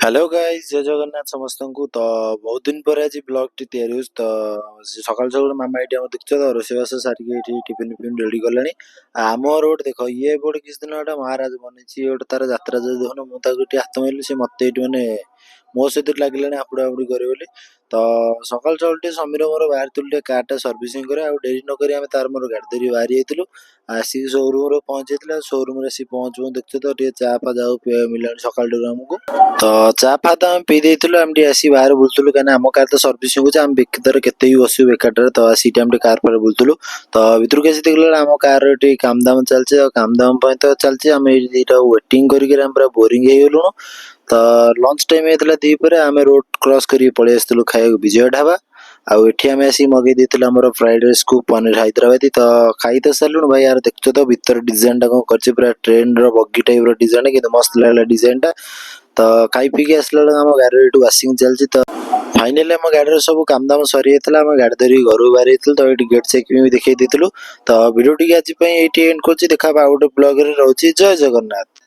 Hello guys जय जगन्नाथ समस्त को तो बहुत दिन पर आज ब्लॉग टी तैयारी होस तो सकाल सकाल मामा एटी हम देखछ तो रोसेबास सारिके एटी टिफिन फिफिन रेडी कलानी आमर गोटे देख ये गोटे किछ दिन गोटे महाराज बनी गोटे तार यात्रा जो देखुन मु ताकू हाथ मारिली से मत माने मो सहित लगे हापुड़ा हापुड़ी करे बोली तो सकाल सकाल टे समीर मोर बाहर थे कार सर्विसिंग करे आ डेरी नक तार मोर गाड़ी धरी बाहरी जाइलु आसिक शोरूम पहुंची शोरूम पहुंचू देखते तो चा फा जाऊ मिलानी सकाल आमको तो चा फा तो आम पी देलु आम आसी बाहर बुलूलु कहीं आम कार तो सर्विसिंग होम बेकार केते भी बसु बेकार तो आसी कार पर बुलूलु तो भितर के देखला आम कार काम दाम चलছে काम दाम तो चलছে आम वेटिंग करके पूरा बोरिंग हो गलु तो लंच टाइम होता दीपर आम रोड क्रॉस कर पलि आसलु खाया विजय ढाबा आउ एठी आम आसी मगे देथिलु हमर फ्राइड राइस को पनीर हैदराबादी तो खाई तो सारू भाई यार देखो तो भीतर डिजाइन टा कौन कर पूरा ट्रेन रो बग्गी टाइप रो डिजाइन कि मस्त लगला डिजाइन टा तो खाई पी के आसला आम गाड़ी एटू वाशिंग चलती तो फाइनाली आम गाड़ी सब काम दाम सरी जाता आम गाड़ी धरी घर बाहरी तो ये गेट चेकिंग भी देखा तो भिडियो टी आज एंड कर देखा गोटे ब्लॉग रे रोची जय जगन्नाथ।